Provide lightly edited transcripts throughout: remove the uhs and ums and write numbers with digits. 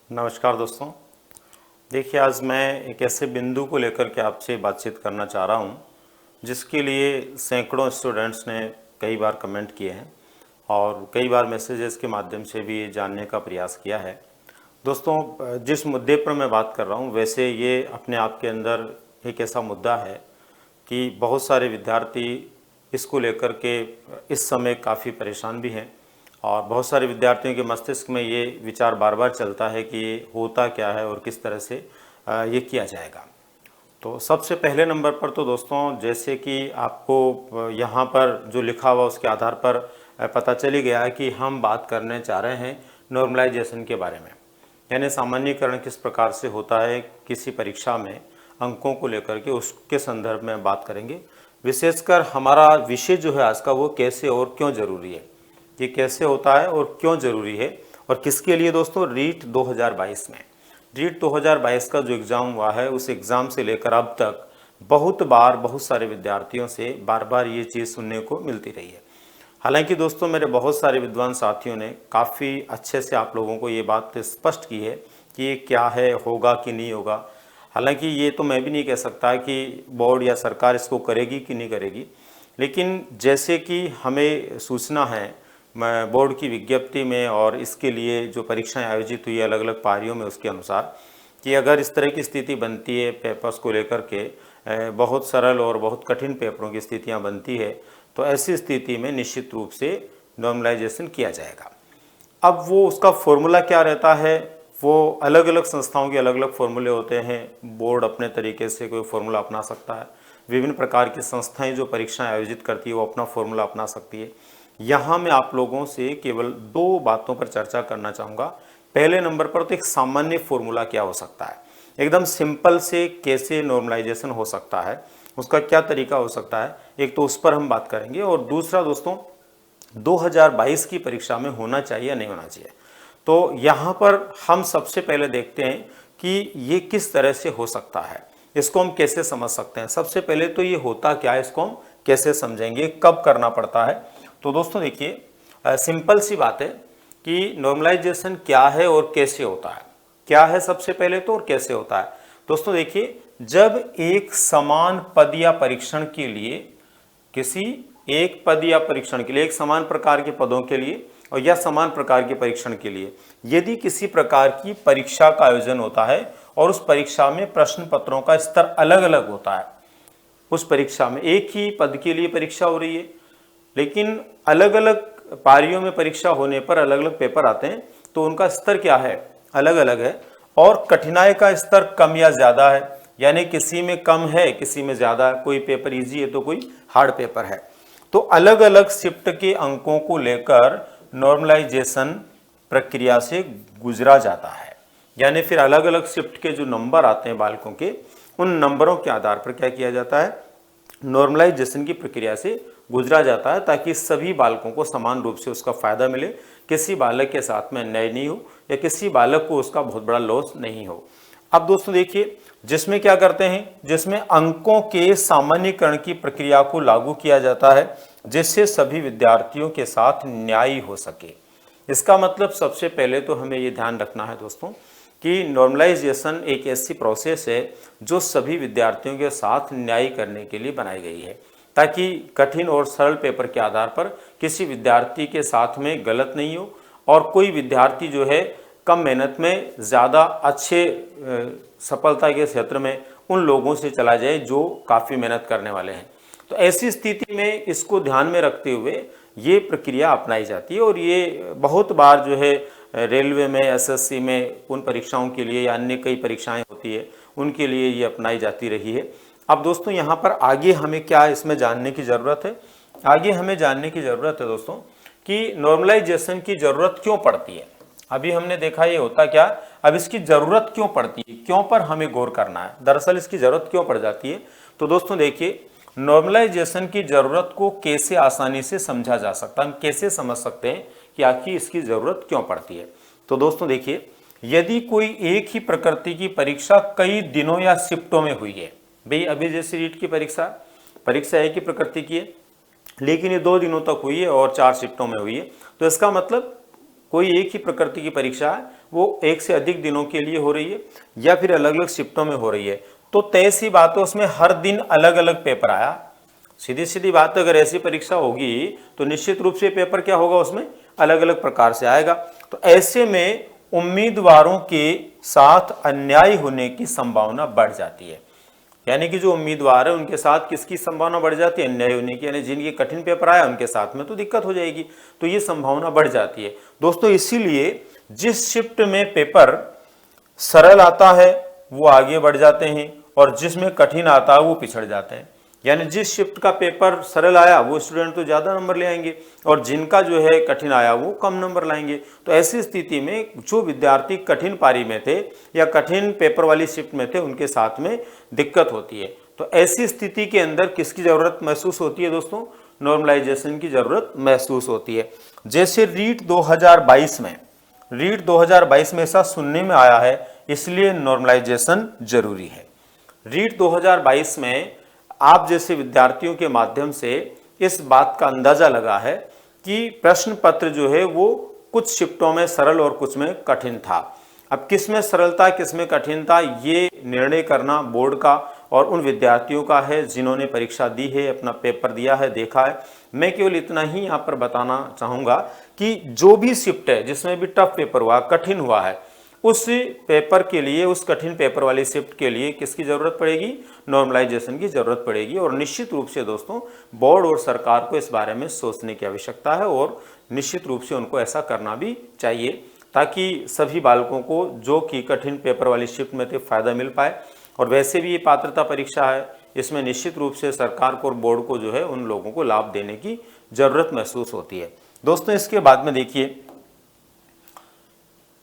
नमस्कार दोस्तों। देखिए, आज मैं एक ऐसे बिंदु को लेकर के आपसे बातचीत करना चाह रहा हूं, जिसके लिए सैकड़ों स्टूडेंट्स ने कई बार कमेंट किए हैं और कई बार मैसेजेस के माध्यम से भी ये जानने का प्रयास किया है। दोस्तों, जिस मुद्दे पर मैं बात कर रहा हूं, वैसे ये अपने आप के अंदर एक ऐसा मुद्दा है कि बहुत सारे विद्यार्थी इसको लेकर के इस समय काफ़ी परेशान भी हैं और बहुत सारे विद्यार्थियों के मस्तिष्क में ये विचार बार बार चलता है कि ये होता क्या है और किस तरह से ये किया जाएगा। तो सबसे पहले नंबर पर तो दोस्तों, जैसे कि आपको यहाँ पर जो लिखा हुआ उसके आधार पर पता चली गया है कि हम बात करने चाह रहे हैं नॉर्मलाइजेशन के बारे में, यानी सामान्यीकरण किस प्रकार से होता है किसी परीक्षा में अंकों को लेकर के, उसके संदर्भ में बात करेंगे। विशेषकर हमारा विषय जो है आज का, वो कैसे और क्यों ज़रूरी है, ये कैसे होता है और क्यों ज़रूरी है और किसके लिए। दोस्तों, रीट 2022 में, रीट 2022 का जो एग्ज़ाम हुआ है, उस एग्ज़ाम से लेकर अब तक बहुत बार बहुत सारे विद्यार्थियों से बार बार ये चीज़ सुनने को मिलती रही है। हालांकि दोस्तों, मेरे बहुत सारे विद्वान साथियों ने काफ़ी अच्छे से आप लोगों को ये बात स्पष्ट की है कि ये क्या है, होगा कि नहीं होगा। हालांकि ये तो मैं भी नहीं कह सकता कि बोर्ड या सरकार इसको करेगी कि नहीं करेगी, लेकिन जैसे कि हमें सूचना है बोर्ड की विज्ञप्ति में और इसके लिए जो परीक्षाएं आयोजित हुई अलग अलग पारियों में, उसके अनुसार कि अगर इस तरह की स्थिति बनती है पेपर्स को लेकर के, बहुत सरल और बहुत कठिन पेपरों की स्थितियां बनती है, तो ऐसी स्थिति में निश्चित रूप से नॉर्मलाइजेशन किया जाएगा। अब वो उसका फॉर्मूला क्या रहता है, वो अलग अलग संस्थाओं के अलग अलग फॉर्मूले होते हैं। बोर्ड अपने तरीके से कोई फॉर्मूला अपना सकता है, विभिन्न प्रकार की संस्थाएं जो परीक्षाएं आयोजित करती है वो अपना फॉर्मूला अपना सकती है। यहाँ मैं आप लोगों से केवल दो बातों पर चर्चा करना चाहूँगा। पहले नंबर पर तो एक सामान्य फॉर्मूला क्या हो सकता है, एकदम सिंपल से कैसे नॉर्मलाइजेशन हो सकता है, उसका क्या तरीका हो सकता है, एक तो उस पर हम बात करेंगे। और दूसरा दोस्तों, 2022 की परीक्षा में होना चाहिए या नहीं होना चाहिए। तो यहाँ पर हम सबसे पहले देखते हैं कि ये किस तरह से हो सकता है, इसको हम कैसे समझ सकते हैं। सबसे पहले तो ये होता क्या है, इसको हम कैसे समझेंगे, कब करना पड़ता है। तो दोस्तों देखिए, सिंपल सी बात है कि नॉर्मलाइजेशन क्या है और कैसे होता है। क्या है सबसे पहले तो, और कैसे होता है। दोस्तों देखिए, जब एक समान पद या परीक्षण के लिए, किसी एक पद या परीक्षण के लिए, एक समान प्रकार के पदों के लिए और या समान प्रकार के परीक्षण के लिए यदि किसी प्रकार की परीक्षा का आयोजन होता है और उस परीक्षा में प्रश्न पत्रों का स्तर अलग अलग होता है, उस परीक्षा में एक ही पद के लिए परीक्षा हो रही है लेकिन अलग अलग पारियों में परीक्षा होने पर अलग अलग पेपर आते हैं, तो उनका स्तर क्या है, अलग अलग है। और कठिनाई का स्तर कम या ज़्यादा है, यानी किसी में कम है किसी में ज़्यादा, कोई पेपर इजी है तो कोई हार्ड पेपर है। तो अलग अलग शिफ्ट के अंकों को लेकर नॉर्मलाइजेशन प्रक्रिया से गुजरा जाता है, यानी फिर अलग अलग शिफ्ट के जो नंबर आते हैं बालकों के, उन नंबरों के आधार पर क्या किया जाता है, नॉर्मलाइजेशन की प्रक्रिया से गुजरा जाता है, ताकि सभी बालकों को समान रूप से उसका फायदा मिले, किसी बालक के साथ में अन्याय नहीं हो या किसी बालक को उसका बहुत बड़ा लॉस नहीं हो। अब दोस्तों देखिए, जिसमें क्या करते हैं, जिसमें अंकों के सामान्यीकरण की प्रक्रिया को लागू किया जाता है, जिससे सभी विद्यार्थियों के साथ न्याय हो सके। इसका मतलब सबसे पहले तो हमें ये ध्यान रखना है दोस्तों कि नॉर्मलाइजेशन एक ऐसी प्रोसेस है जो सभी विद्यार्थियों के साथ न्याय करने के लिए बनाई गई है, ताकि कठिन और सरल पेपर के आधार पर किसी विद्यार्थी के साथ में गलत नहीं हो और कोई विद्यार्थी जो है कम मेहनत में ज़्यादा अच्छे सफलता के क्षेत्र में उन लोगों से चला जाए जो काफ़ी मेहनत करने वाले हैं। तो ऐसी स्थिति में इसको ध्यान में रखते हुए ये प्रक्रिया अपनाई जाती है और ये बहुत बार जो है रेलवे में, एसएससी में, उन परीक्षाओं के लिए या अन्य कई परीक्षाएं होती है उनके लिए ये अपनाई जाती रही है। अब दोस्तों यहाँ पर आगे हमें क्या इसमें जानने की ज़रूरत है, आगे हमें जानने की ज़रूरत है दोस्तों कि नॉर्मलाइजेशन की ज़रूरत क्यों पड़ती है। अभी हमने देखा ये होता क्या, अब इसकी ज़रूरत क्यों पड़ती है, क्यों पर हमें गौर करना है, दरअसल इसकी ज़रूरत क्यों पड़ जाती है। तो दोस्तों देखिए, नॉर्मलाइजेशन की ज़रूरत को कैसे आसानी से समझा जा सकता है, हम कैसे समझ सकते हैं कि आखिर इसकी ज़रूरत क्यों पड़ती है। तो दोस्तों देखिए, यदि कोई एक ही प्रकृति की परीक्षा कई दिनों या शिफ्टों में हुई है, भाई अभी जैसे रीट की परीक्षा एक ही प्रकृति की है लेकिन ये 2 दिनों तक हुई है और 4 शिफ्टों में हुई है, तो इसका मतलब कोई एक ही प्रकृति की परीक्षा है, वो एक से अधिक दिनों के लिए हो रही है या फिर अलग अलग शिफ्टों में हो रही है, तो तय सी बात है उसमें हर दिन अलग अलग पेपर आया। सीधी सीधी बात, अगर ऐसी परीक्षा होगी तो निश्चित रूप से पेपर क्या होगा, उसमें अलग अलग प्रकार से आएगा। तो ऐसे में उम्मीदवारों के साथ अन्याय होने की संभावना बढ़ जाती है। यानी कि जो उम्मीदवार है उनके साथ किसकी संभावना बढ़ जाती है, अन्याय होने की, यानी जिनके कठिन पेपर आया उनके साथ में तो दिक्कत हो जाएगी, तो ये संभावना बढ़ जाती है दोस्तों। इसीलिए जिस शिफ्ट में पेपर सरल आता है वो आगे बढ़ जाते हैं और जिसमें कठिन आता है वो पिछड़ जाते हैं। यानी जिस शिफ्ट का पेपर सरल आया वो स्टूडेंट तो ज़्यादा नंबर ले आएंगे और जिनका जो है कठिन आया वो कम नंबर लाएंगे। तो ऐसी स्थिति में जो विद्यार्थी कठिन पारी में थे या कठिन पेपर वाली शिफ्ट में थे उनके साथ में दिक्कत होती है। तो ऐसी स्थिति के अंदर किसकी ज़रूरत महसूस होती है दोस्तों, नॉर्मलाइजेशन की ज़रूरत महसूस होती है। जैसे रीट 2022 में ऐसा सुनने में आया है, इसलिए नॉर्मलाइजेशन जरूरी है। रीट 2022 में आप जैसे विद्यार्थियों के माध्यम से इस बात का अंदाजा लगा है कि प्रश्न पत्र जो है वो कुछ शिफ्टों में सरल और कुछ में कठिन था। अब किस में सरलता किस में कठिनता ये निर्णय करना बोर्ड का और उन विद्यार्थियों का है जिन्होंने परीक्षा दी है, अपना पेपर दिया है, देखा है। मैं केवल इतना ही यहाँ पर बताना चाहूँगा कि जो भी शिफ्ट है जिसमें भी टफ पेपर हुआ, कठिन हुआ है, उस पेपर के लिए, उस कठिन पेपर वाली शिफ्ट के लिए किसकी ज़रूरत पड़ेगी, नॉर्मलाइजेशन की ज़रूरत पड़ेगी। और निश्चित रूप से दोस्तों बोर्ड और सरकार को इस बारे में सोचने की आवश्यकता है और निश्चित रूप से उनको ऐसा करना भी चाहिए ताकि सभी बालकों को जो कि कठिन पेपर वाली शिफ्ट में थे फ़ायदा मिल पाए। और वैसे भी ये पात्रता परीक्षा है, इसमें निश्चित रूप से सरकार को और बोर्ड को जो है उन लोगों को लाभ देने की ज़रूरत महसूस होती है। दोस्तों इसके बाद में देखिए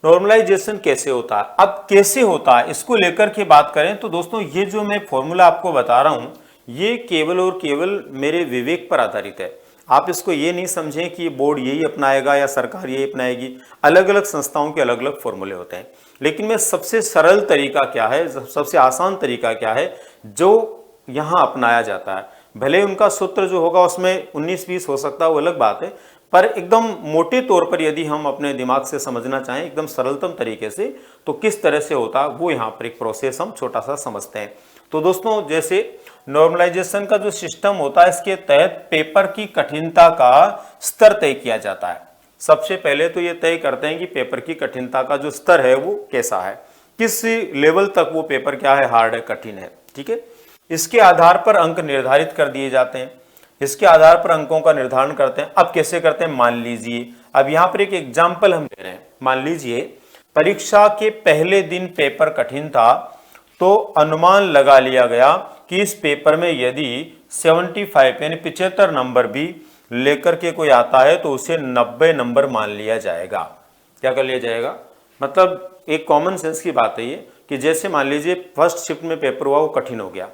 नॉर्मलाइजेशन कैसे होता है। अब कैसे होता है इसको लेकर के बात करें तो दोस्तों ये जो मैं फॉर्मूला आपको बता रहा हूं ये केवल और केवल मेरे विवेक पर आधारित है। आप इसको ये नहीं समझें कि बोर्ड यही अपनाएगा या सरकार यही अपनाएगी। अलग अलग संस्थाओं के अलग अलग फॉर्मूले होते हैं, लेकिन मैं सबसे सरल तरीका क्या है, सबसे आसान तरीका क्या है जो यहाँ अपनाया जाता है। भले उनका सूत्र जो होगा उसमें 19-20 हो सकता है, वो अलग बात है, पर एकदम मोटे तौर पर यदि हम अपने दिमाग से समझना चाहें एकदम सरलतम तरीके से तो किस तरह से होता है वो यहाँ पर एक प्रोसेस हम छोटा सा समझते हैं। तो दोस्तों जैसे नॉर्मलाइजेशन का जो सिस्टम होता है इसके तहत पेपर की कठिनता का स्तर तय किया जाता है। सबसे पहले तो ये तय करते हैं कि पेपर की कठिनता का जो स्तर है वो कैसा है, किस लेवल तक वो पेपर क्या है, हार्ड है, कठिन है, ठीक है। इसके आधार पर अंक निर्धारित कर दिए जाते हैं, इसके आधार पर अंकों का निर्धारण करते हैं। अब कैसे करते हैं, मान लीजिए अब यहाँ पर एक एग्जाम्पल हम ले रहे हैं। मान लीजिए परीक्षा के पहले दिन पेपर कठिन था तो अनुमान लगा लिया गया कि इस पेपर में यदि 75 यानी 75 नंबर भी लेकर के कोई आता है तो उसे 90 नंबर मान लिया जाएगा। क्या कर लिया जाएगा, मतलब एक कॉमन सेंस की बात है ये कि जैसे मान लीजिए फर्स्ट शिफ्ट में पेपर हुआ वो कठिन हो गया,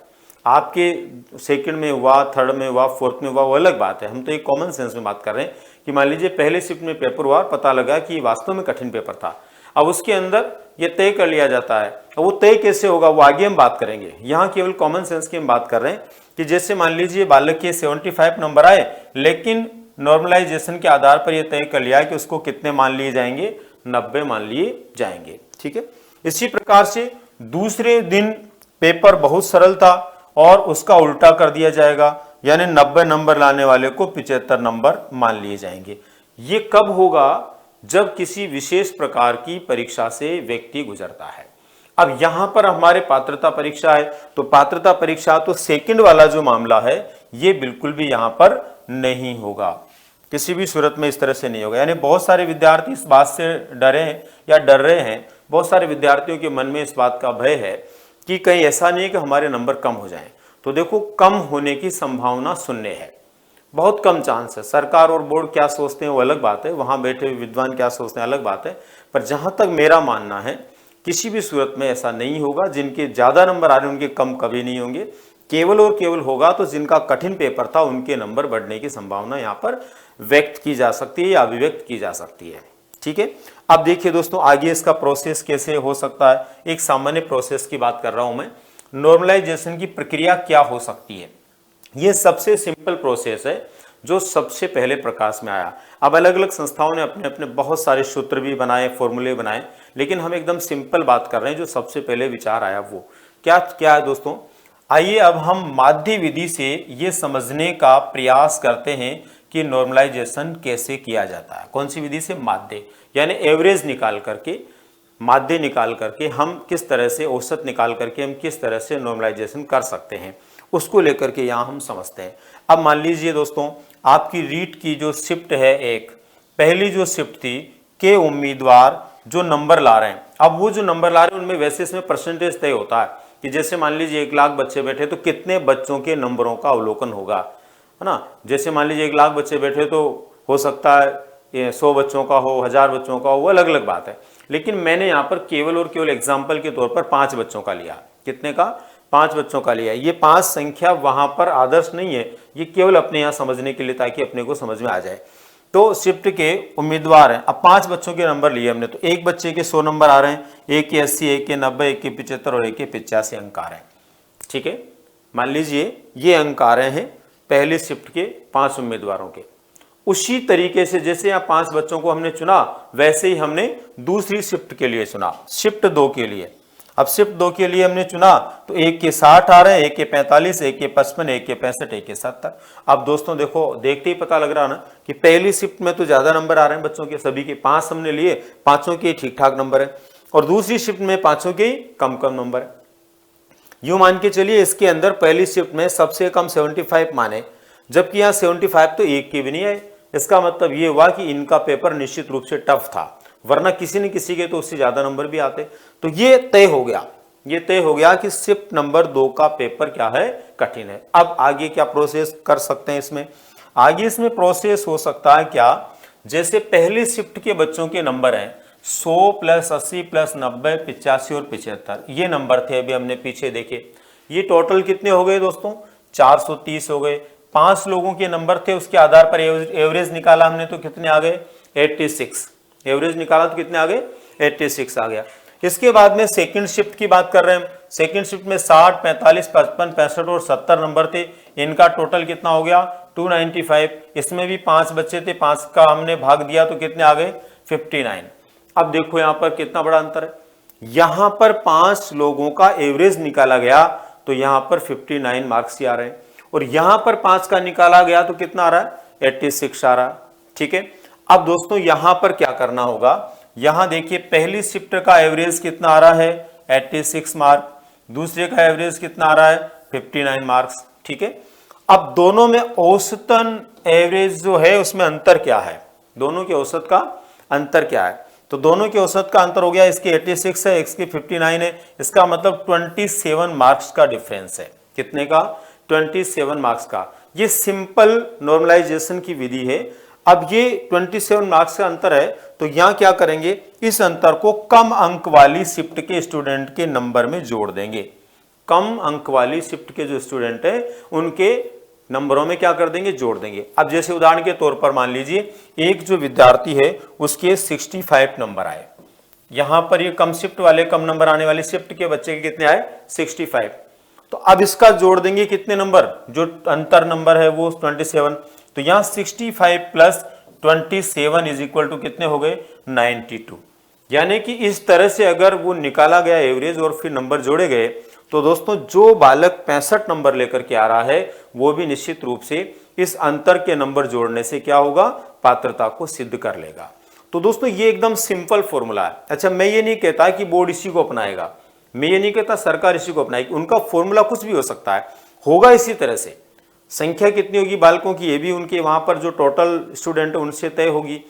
आपके सेकंड में हुआ, थर्ड में हुआ, फोर्थ में हुआ, वो अलग बात है। हम तो एक कॉमन सेंस में बात कर रहे हैं कि मान लीजिए पहले शिफ्ट में पेपर हुआ, पता लगा कि वास्तव में कठिन पेपर था। अब उसके अंदर ये तय कर लिया जाता है। अब वो तय कैसे होगा वो आगे हम बात करेंगे, यहाँ केवल कॉमन सेंस की हम बात कर रहे हैं कि जैसे मान लीजिए बालक के 75 नंबर आए लेकिन नॉर्मलाइजेशन के आधार पर यह तय कर लिया कि उसको कितने मान लिए जाएंगे, 90 मान लिए जाएंगे, ठीक है। इसी प्रकार से दूसरे दिन पेपर बहुत सरल था और उसका उल्टा कर दिया जाएगा, यानी 90 नंबर लाने वाले को 75 नंबर मान लिए जाएंगे। ये कब होगा, जब किसी विशेष प्रकार की परीक्षा से व्यक्ति गुजरता है। अब यहां पर हमारे पात्रता परीक्षा है तो पात्रता परीक्षा तो सेकंड वाला जो मामला है ये बिल्कुल भी यहां पर नहीं होगा, किसी भी सूरत में इस तरह से नहीं होगा। यानी बहुत सारे विद्यार्थी इस बात से डरे हैं या डर रहे हैं, बहुत सारे विद्यार्थियों के मन में इस बात का भय है कि कहीं ऐसा नहीं है कि हमारे नंबर कम हो जाएं। तो देखो कम होने की संभावना शून्य है, बहुत कम चांस है। सरकार और बोर्ड क्या सोचते हैं वो अलग बात है, वहां बैठे हुए विद्वान क्या सोचते हैं अलग बात है, पर जहां तक मेरा मानना है किसी भी सूरत में ऐसा नहीं होगा। जिनके ज्यादा नंबर आ रहे हैं उनके कम कभी नहीं होंगे, केवल और केवल होगा तो जिनका कठिन पेपर था उनके नंबर बढ़ने की संभावना यहाँ पर व्यक्त की जा सकती है या अभिव्यक्त की जा सकती है, ठीक है। अब देखिए दोस्तों आगे इसका प्रोसेस कैसे हो सकता है। एक सामान्य प्रोसेस की बात कर रहा हूं मैं, नॉर्मलाइजेशन की प्रक्रिया क्या हो सकती है। ये सबसे सिंपल प्रोसेस है। जो सबसे पहले प्रकाश में आया। अब अलग अलग संस्थाओं ने अपने अपने बहुत सारे सूत्र भी बनाए, फॉर्मूले बनाए, लेकिन हम एकदम सिंपल बात कर रहे हैं जो सबसे पहले विचार आया वो क्या क्या है दोस्तों। आइए अब हम माध्य विधि से ये समझने का प्रयास करते हैं कि नॉर्मलाइजेशन कैसे किया जाता है। कौन सी विधि से? माध्य, यानी एवरेज निकाल करके, माध्य निकाल करके हम किस तरह से, औसत निकाल करके हम किस तरह से नॉर्मलाइजेशन कर सकते हैं, उसको लेकर के यहाँ हम समझते हैं। अब मान लीजिए दोस्तों, आपकी रीट की जो शिफ्ट है, एक पहली जो शिफ्ट थी के उम्मीदवार जो नंबर ला रहे हैं, अब वो जो नंबर ला रहे हैं उनमें वैसे इसमें परसेंटेज तय होता है कि जैसे मान लीजिए 1 लाख बच्चे बैठे तो कितने बच्चों के नंबरों का अवलोकन होगा, है ना। जैसे मान लीजिए 1 लाख बच्चे बैठे तो हो सकता है 100 बच्चों का हो, 1000 बच्चों का हो, वो अलग अलग बात है। लेकिन मैंने यहाँ पर केवल और केवल एग्जाम्पल के तौर पर 5 बच्चों का लिया। कितने का? 5 बच्चों का लिया। ये 5 संख्या वहां पर आदर्श नहीं है, ये केवल अपने यहाँ समझने के लिए, ताकि अपने को समझ में आ जाए। तो शिफ्ट के उम्मीदवार हैं, अब 5 बच्चों के नंबर लिए हमने, तो एक बच्चे के 100 नंबर आ रहे हैं, एक के 80, एक के 90, एक के 75 और एक के 85 अंक आ रहे हैं। ठीक है, मान लीजिए ये अंक आ रहे हैं पहली शिफ्ट के 5 उम्मीदवारों के। उसी तरीके से जैसे यहाँ 5 बच्चों को हमने चुना, वैसे ही हमने दूसरी शिफ्ट के लिए चुना, शिफ्ट 2 के लिए। अब शिफ्ट 2 के लिए हमने चुना तो एक के 60 आ रहे हैं, एक के 45, एक के 55, एक के 65, एक के 70। अब दोस्तों देखो, देखते ही पता लग रहा ना कि पहली शिफ्ट में तो ज्यादा नंबर आ रहे हैं बच्चों के, सभी के 5 हमने लिए, 5 के ठीक ठाक नंबर है, और दूसरी शिफ्ट में 5 के कम कम नंबर है। यूं मान के चलिए इसके अंदर पहली शिफ्ट में सबसे कम 75 माने, जबकि यहाँ 75 तो एक के भी नहीं आए। इसका मतलब ये हुआ कि इनका पेपर निश्चित रूप से टफ था, वरना किसी न किसी के तो उससे ज्यादा नंबर भी आते। तो ये तय हो गया, ये तय हो गया कि शिफ्ट नंबर 2 का पेपर क्या है? कठिन है। अब आगे क्या प्रोसेस कर सकते हैं इसमें? आगे इसमें प्रोसेस हो सकता है क्या, जैसे पहली शिफ्ट के बच्चों के नंबर हैं 100 प्लस 80 प्लस 90, 85 और 75, ये नंबर थे, अभी हमने पीछे देखे। ये टोटल कितने हो गए दोस्तों? 430 हो गए। 5 लोगों के नंबर थे, उसके आधार पर एवरेज निकाला हमने तो कितने आ गए? 86। एवरेज निकाला तो कितने आ गए? 86 आ गया। इसके बाद में सेकंड शिफ्ट की बात कर रहे हैं। सेकंड शिफ्ट में 60, 45, 55, 65 और 70 नंबर थे। इनका टोटल कितना हो गया? 295। इसमें भी 5 बच्चे थे, 5 का हमने भाग दिया तो कितने आ गए? 59। अब देखो यहां पर कितना बड़ा अंतर है। यहां पर 5 लोगों का एवरेज निकाला गया तो यहां पर 59 मार्क्स ही आ रहे हैं, और यहां पर 5 का निकाला गया तो कितना आ रहा है? 86 आ रहा है। ठीक है, अब दोस्तों यहां पर क्या करना होगा, यहां देखिए पहली शिफ्ट का एवरेज कितना आ रहा है? 86 मार्क। दूसरे का एवरेज कितना आ रहा है? 59 मार्क्स। ठीक है, अब दोनों में औसतन एवरेज जो है उसमें अंतर क्या है? दोनों के औसत का अंतर क्या है? तो दोनों के औसत का अंतर हो गया, इसके 86 है, इसके 59 है। इसका मतलब 27 मार्क्स का डिफरेंस है। कितने का? 27 मार्क्स का। ये सिंपल नॉर्मलाइजेशन की विधि है। अब ये 27 मार्क्स का अंतर है, तो यहां क्या करेंगे, इस अंतर को कम अंक वाली शिफ्ट के स्टूडेंट के नंबर में जोड़ देंगे। कम अंक वाली शिफ्ट के जो स्टूडेंट है उनके नंबरों में क्या कर देंगे? जोड़ देंगे। अब जैसे उदाहरण के तौर पर मान लीजिए एक जो विद्यार्थी है उसके 65 नंबर आए, यहां पर ये कम शिफ्ट वाले, कम नंबर आने वाली शिफ्ट के बच्चे के कितने आए? 65। तो अब इसका जोड़ देंगे कितने नंबर? जो अंतर नंबर है वो 27। तो यहां 65 प्लस 27 इज इक्वल टू कितने हो गए? 92। यानी कि इस तरह से अगर वो निकाला गया एवरेज और फिर नंबर जोड़े गए तो दोस्तों जो बालक 65 नंबर लेकर के आ रहा है वो भी निश्चित रूप से इस अंतर के नंबर जोड़ने से क्या होगा? पात्रता को सिद्ध कर लेगा। तो दोस्तों ये एकदम सिंपल फॉर्मूला है। अच्छा, मैं ये नहीं कहता कि बोर्ड इसी को अपनाएगा, मैं ये नहीं कहता सरकार इसी को अपनाएगी, उनका फॉर्मूला कुछ भी हो सकता है, होगा इसी तरह से। संख्या कितनी होगी बालकों की, ये भी उनके वहां पर जो टोटल स्टूडेंट है उनसे तय होगी।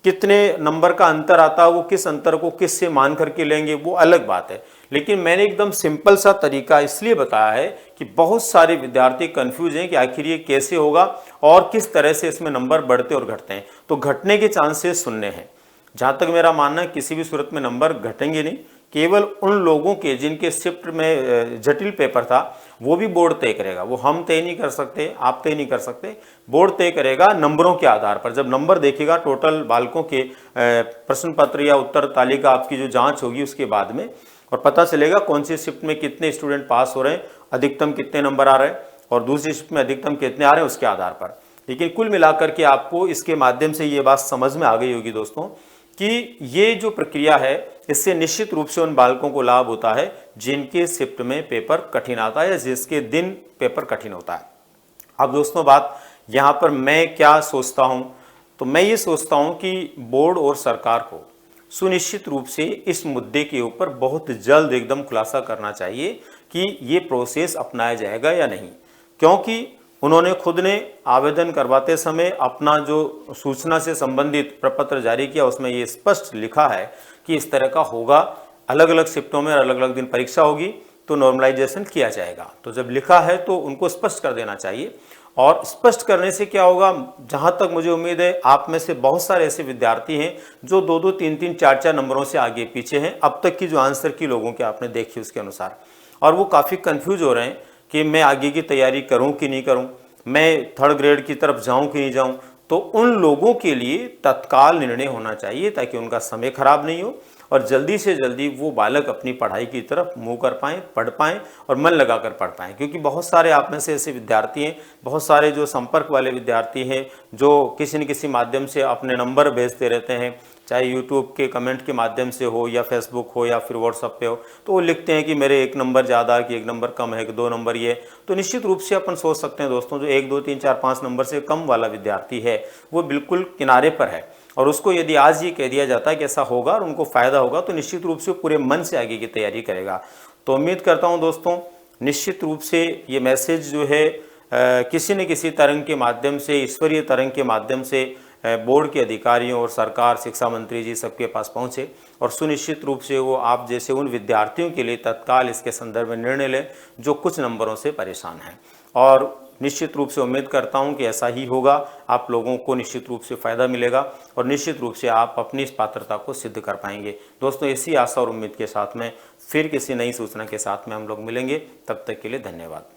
कितने नंबर का अंतर आता है, वो किस अंतर को किस से मान करके लेंगे, वो अलग बात है। लेकिन मैंने एकदम सिंपल सा तरीका इसलिए बताया है कि बहुत सारे विद्यार्थी कंफ्यूज हैं कि आखिर ये कैसे होगा और किस तरह से इसमें नंबर बढ़ते और घटते हैं। तो घटने के चांसेस शून्य हैं। जहां तक मेरा मानना है किसी भी सूरत में नंबर घटेंगे नहीं, केवल उन लोगों के जिनके शिफ्ट में जटिल पेपर था वो भी बोर्ड तय करेगा। वो हम तय नहीं कर सकते, आप तय नहीं कर सकते, बोर्ड तय करेगा नंबरों के आधार पर। जब नंबर देखेगा टोटल बालकों के प्रश्न पत्र या उत्तर तालिका आपकी जो जांच होगी उसके बाद में, और पता चलेगा कौन सी शिफ्ट में कितने स्टूडेंट पास हो रहे हैं, अधिकतम कितने नंबर आ रहे हैं और दूसरी शिफ्ट में अधिकतम कितने आ रहे हैं, उसके आधार पर। लेकिन कुल मिलाकर के आपको इसके माध्यम से ये बात समझ में आ गई होगी दोस्तों कि ये जो प्रक्रिया है इससे निश्चित रूप से उन बालकों को लाभ होता है जिनके शिफ्ट में पेपर कठिन आता है या जिसके दिन पेपर कठिन होता है। अब दोस्तों बात यहाँ पर मैं क्या सोचता हूँ, तो मैं ये सोचता हूँ कि बोर्ड और सरकार को सुनिश्चित रूप से इस मुद्दे के ऊपर बहुत जल्द एकदम खुलासा करना चाहिए कि ये प्रोसेस अपनाया जाएगा या नहीं, क्योंकि उन्होंने खुद ने आवेदन करवाते समय अपना जो सूचना से संबंधित प्रपत्र जारी किया उसमें ये स्पष्ट लिखा है कि इस तरह का होगा, अलग अलग शिफ्टों में अलग अलग दिन परीक्षा होगी तो नॉर्मलाइजेशन किया जाएगा। तो जब लिखा है तो उनको स्पष्ट कर देना चाहिए, और स्पष्ट करने से क्या होगा, जहां तक मुझे उम्मीद है आप में से बहुत सारे ऐसे विद्यार्थी हैं जो 2-2, 3-3, 4-4 नंबरों से आगे पीछे हैं अब तक की जो आंसर की लोगों के आपने देखी उसके अनुसार, और वो काफ़ी कंफ्यूज हो रहे हैं कि मैं आगे की तैयारी करूं कि नहीं करूं, मैं थर्ड ग्रेड की तरफ जाऊं कि नहीं जाऊं। तो उन लोगों के लिए तत्काल निर्णय होना चाहिए ताकि उनका समय खराब नहीं हो और जल्दी से जल्दी वो बालक अपनी पढ़ाई की तरफ मुँह कर पाएँ, पढ़ पाएँ और मन लगाकर पढ़ पाएँ। क्योंकि बहुत सारे आप में से ऐसे विद्यार्थी हैं, बहुत सारे जो संपर्क वाले विद्यार्थी हैं जो किसी न किसी माध्यम से अपने नंबर भेजते रहते हैं, चाहे यूट्यूब के कमेंट के माध्यम से हो या फेसबुक हो या फिर व्हाट्सएप पे हो, तो वो लिखते हैं कि मेरे 1 नंबर ज़्यादा कि 1 नंबर कम है कि 2 नंबर ये। तो निश्चित रूप से अपन सोच सकते हैं दोस्तों, जो 1, 2, 3, 4, 5 नंबर से कम वाला विद्यार्थी है वो बिल्कुल किनारे पर है, और उसको यदि आज ये कह दिया जाता है कि ऐसा होगा और उनको फ़ायदा होगा तो निश्चित रूप से पूरे मन से आगे की तैयारी करेगा। तो उम्मीद करता हूँ दोस्तों निश्चित रूप से ये मैसेज जो है किसी न किसी तरंग के माध्यम से, ईश्वरीय तरंग के माध्यम से बोर्ड के अधिकारियों और सरकार, शिक्षा मंत्री जी सबके पास पहुंचे और सुनिश्चित रूप से वो आप जैसे उन विद्यार्थियों के लिए तत्काल इसके संदर्भ में निर्णय लें जो कुछ नंबरों से परेशान हैं। और निश्चित रूप से उम्मीद करता हूं कि ऐसा ही होगा, आप लोगों को निश्चित रूप से फ़ायदा मिलेगा और निश्चित रूप से आप अपनी इस पात्रता को सिद्ध कर पाएंगे। दोस्तों इसी आशा और उम्मीद के साथ में फिर किसी नई सूचना के साथ में हम लोग मिलेंगे, तब तक के लिए धन्यवाद।